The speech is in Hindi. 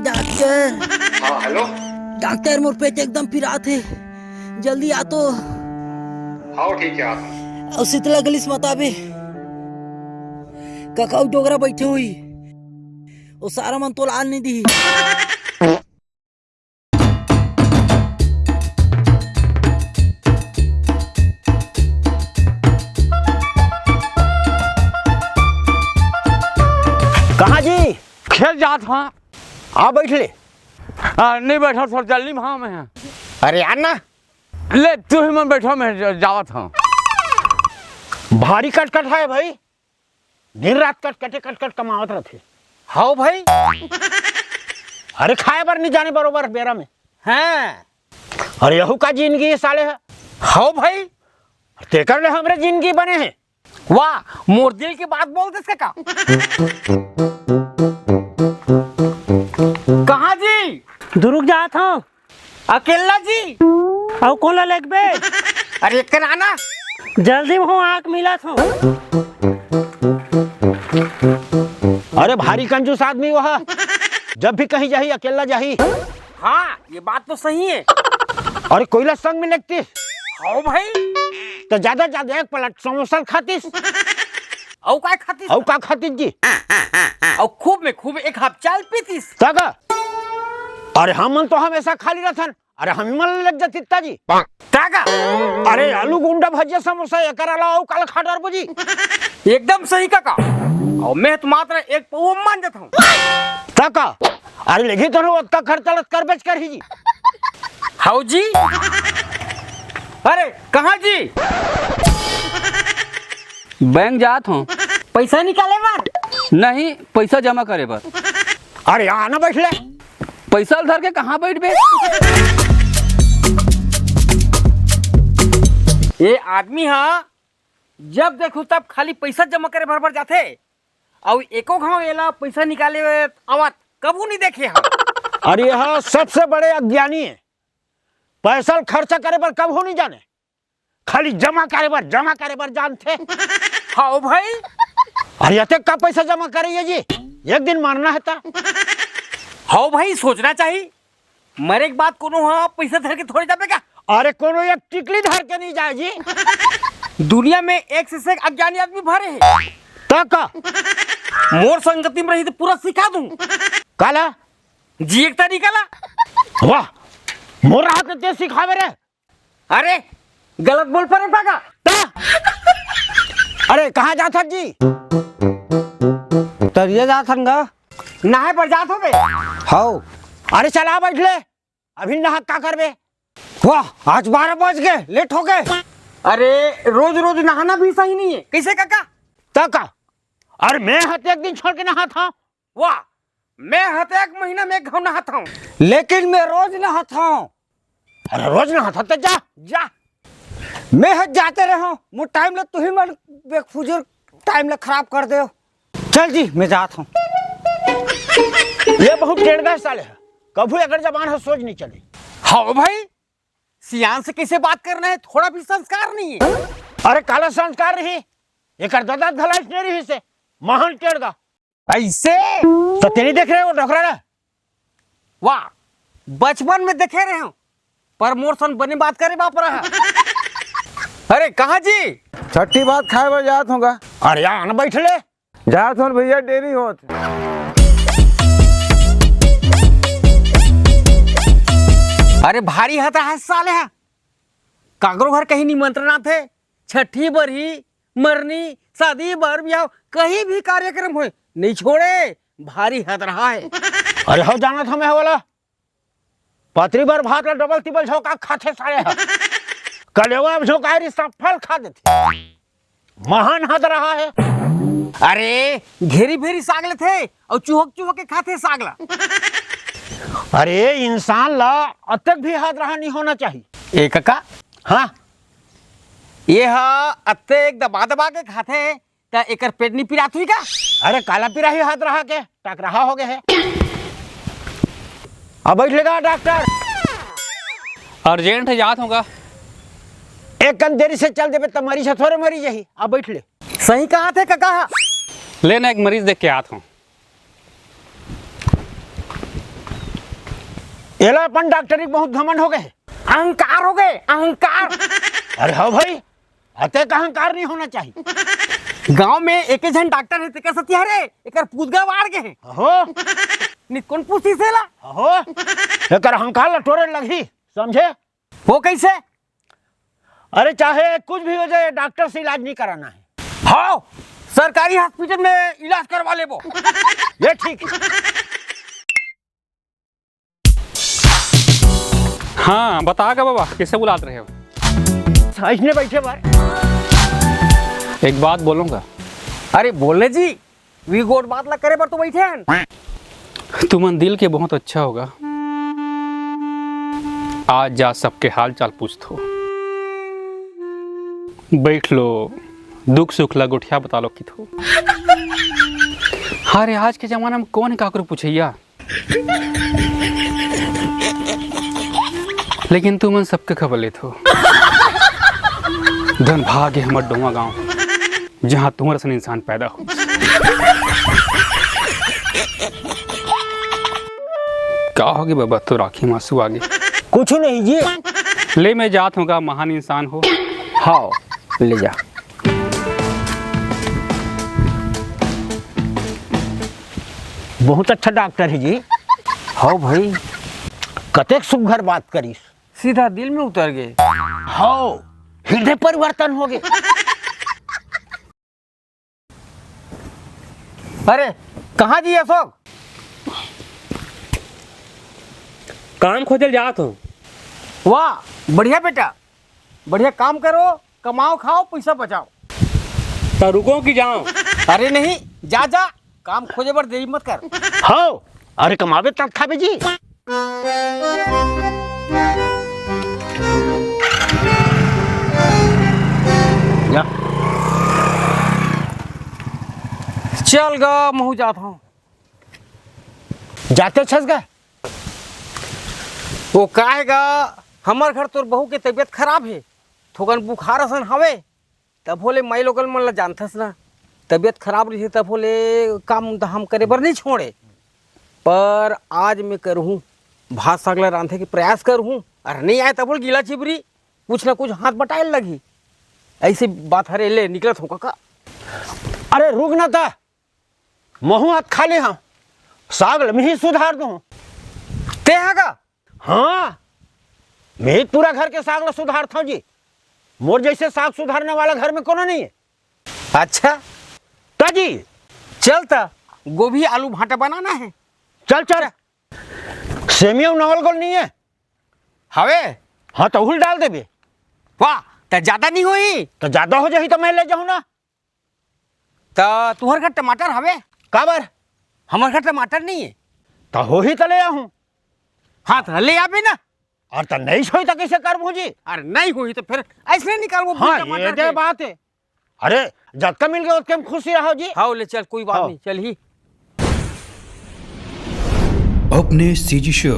डॉक्टर। हाँ हेलो डॉक्टर मोर पेट एकदम पिरात है, जल्दी आ तो। हाँ ठीक है आता हूँ। और शीतला गलिस मताबे ककाऊ डोगरा बैठे हुई, वो सारा मन तो लाल नहीं दी। कहाँ जी? खेल जात हाँ। आ बैठले। नहीं बैठा, थोड़ा जल्दी में हाँ मैं है। अरे यार ना, ले तू ही मन बैठो, मैं जावत हाँ। भारी कटकट है भाई, दिन रात कट कमावत रहते। हाँ भाई। अरे खाए बर नहीं जाने बरोबर बेरा में हैं। अरे यहू का जिंदगी साले है। हाँ भाई। तेकर ले हमरे जिंदगी बने हैं। वाह, मोर दिल की बात बोलते इसका का। कहाँ जी? दुरुक जात हूँ। अकेला जी? और कौन लगबे? अरे एक आना। जल्दी में हूँ, आँख मिला था। अरे भारी कंजूस आदमी वह, जब भी कहीं जाही अकेला जाही। हाँ ये बात तो सही है। अरे कोयला संग में लगती हाँ भाई। तो ज्यादा एक प्लेट समोसा खातीस। औ काय खातीस? औ का खातीस जी? और खूब में खूब एक हफ चाल पीतीस। तक अरे हम तो हमेशा खाली रहथन। अरे हम मन लग जाती जी। काका अरे आलू गुंडा भजिया समोसा एकर अलावा काल खाडर बुजी। एकदम सही काका। और मैं तो मात्र एक पौवा मान जाता हूँ। तक अरे लेगी तो उतना खर्चा कर बेच कर ही जी। हाउ जी? अरे कहाँ जी? बैंक जात हूँ। पैसा निकाले बार? नहीं, पैसा जमा करे बर। अरे यहाँ ना बैठ ले। पैसा धर के कहाँ बैठ बे? ये आदमी हाँ, जब देखो तब खाली पैसा जमा करे भर जाते। और एको घाव एला पैसा निकाले आवत कबू नहीं देखे हाँ। अरे यह सबसे बड़े अज्ञानी है। पैसा खर्चा करे पर कब हो नहीं जाने, खाली जमा करे बर जानते। हाँ भाई। अरे अते का पैसा जमा करिए जी, एक दिन मारना है ता। हाँ भाई, सोचना चाहिए। मरे के बाद कोनो हाँ पैसा धर के थोड़ी जाबे का। अरे कोनो एक टिकली धर के नहीं जाए जी। दुनिया में एक से एक अज्ञानी आदमी भरे हैं। तक मोर संगति में रही तो पूरा सिखा दूं। काला जी एक तरीका ला। वाह, मोर हाथ ते सिखावे रे। अरे गलत बोल पड़े पागा। अरे कहाँ जाता जी? तरिए जात हंगा। नहाए पर जात हो बे। हाउ अरे चला बैठ ले, अभी नहा का करबे? वाह, आज 12 बज गए, लेट हो गए। अरे रोज रोज नहाना भी सही नहीं है। कैसे काका? तक अरे मैं हते एक दिन छोड़ के नहा था। वाह, मैं हते एक महीना में एक घाव नहाता हूँ। लेकिन मैं रोज नहाता हूँ। अरे रोज नहाता तो जा जा। मैं हज जाते रहो, मु टाइम ले तू ही मन बेफुजूर टाइम ले खराब कर दे। चल जी, मैं जाता हूँ। ये बहुत टेढ़ा साले है, कभी अगर जबान है सोच नहीं चली। हाँ भाई, सियान से कैसे बात करना है, थोड़ा भी संस्कार नहीं है। अरे काला संस्कार रही, एक दादा धलाई नहीं रही से महान टेढ़ा। ऐसे तो तेरी देख रहे हो ढोकरा ना? वाह, बचपन में देखे रहे हो, पर मोर सन बने बात करे बाप रहा। अरे कहाँ जी? छठी बात खाए बर जात होगा। अरे यहाँ न बैठ ले। जात हो भैया, देरी होत। अरे भारी हता है साले है। कागरो घर कहीं निमंत्रण थे, छठी बर ही मरनी शादी बर ब्याह कहीं भी कार्यक्रम हो नहीं छोड़े। भारी हत रहा है। अरे हो जाना था मैं वाला पत्री बार भात डबल टिबल झोंका खाते सारे है। कलेवा झोंका सफल खा देते, महान हद रहा है। अरे घेरी भेरी सागले थे और चुहक चुहक के खाते सागला। अरे इंसान ला अतक भी हद रहा नहीं होना चाहिए। एक का हाँ, ये अत्ते एक दबा दबा के खाते ता एकर पेट नहीं पिरात हुई का? अरे काला पीरा ही हाथ रहा के टक रहा हो गए है। अब बैठ लेगा डॉक्टर। अर्जेंट है, जात होगा। एक कन देरी से चल देवे तुम्हारी से थोड़े मरी यही। अब बैठ ले। सही कहा थे काका। लेना एक मरीज देख के आत हूँ। एला अपन डॉक्टरी बहुत घमंड हो गए। अहंकार हो गए, अहंकार। अरे हाँ भाई, अते का अहंकार नहीं होना चाहिए। गांव में एक जन डॉक्टर है तेकर सतिया रे एकर पूतगा वाड़ के है हो नि कौन पूछी सेला हो एकर अहंकार लटोरे लगी, समझे? वो कैसे? अरे चाहे कुछ भी हो जाए, डॉक्टर से इलाज नहीं कराना है। हाँ, सरकारी हॉस्पिटल में इलाज करवा ले वो। ये ठीक है। हाँ बतागा बाबा, कैसे बुलाते रहे हो? साइज बैठे बार एक बात बोलूंगा। अरे बोलने जी, वी गोट बात ला करे पर तो बैठे हैं। तुमन दिल के बहुत अच्छा होगा। आज जा सबके हाल चाल पूछ थो, बैठ लो, दुख सुख ला गुठिया बता लो कि थो। अरे आज के जमाना में कौन काकरो पूछैया, लेकिन तुमन सबके खबर ले थो। धन भाग्य हमर डोंगा गांव जहाँ तुम्हारे सन इंसान पैदा हो। क्या होगी बाबा, तो राखी मासू आगे कुछ नहीं जी। ले मैं जात हूँ, महान इंसान हो। हाँ ले जा। बहुत अच्छा डॉक्टर है जी। हाँ भाई, कतेक सुघर बात करीस, सीधा दिल में उतर गए। हाँ हृदय परिवर्तन हो गए। अरे कहाँ जी अशोक? काम खोजल जात हूँ। वाह बढ़िया बेटा, बढ़िया काम करो, कमाओ खाओ पैसा बचाओ। तो रुको कि जाऊँ? अरे नहीं, जा जा, काम खोजे पर देरी मत कर। हाँ अरे कमावे तब खावे जी। जा चल गा, महू जाता हूँ। जाते छस गए। वो कहेगा हमार घर तोर बहू के तबीयत खराब है, थोकन बुखार असन हवे, तब बोले माई लोगन मन ला जानथस ना, तबीयत खराब रही तब बोले काम हम करे बर नहीं छोड़े। पर आज मैं करूँ भात सागला रांधे के प्रयास करूँ, अरे नहीं आए तब बोल गीला चिबरी कुछ ना कुछ हाथ बटाए लगी। ऐसी बात हरे ले निकलत हो का। अरे रुक ना था, महू हाथ खा ले। हाँ साग में ही सुधार दूँ। ते हैगा? हाँ मैं पूरा घर के साग ला सुधारता हूँ जी। मोर जैसे साग सुधारने वाला घर में कोनो नहीं है। अच्छा ताजी चलता, गोभी आलू भाटा बनाना है। चल चल, सेमिया नवल गोल नहीं है हवे? हाँ तो हुल डाल देबे। वाह, तो ज्यादा नहीं हुई तो ज्यादा हो जाही तो मैं ले जाऊँ ना। तो तुहर घर टमाटर हवे? काबर हमार घर टमाटर नहीं है। तो हो ही तो ले आहूँ। हाँ तो ले आबे ना। और तो नहीं सोई तो कैसे कर भूजी? अरे नहीं हुई तो फिर ऐसे निकाल वो हाँ टमाटर ये दे के। बात है। अरे जब मिल गया उसके हम खुशी रहो जी। हाँ ले चल, कोई बात हाँ। नहीं, चल ही। अपने सीजी शो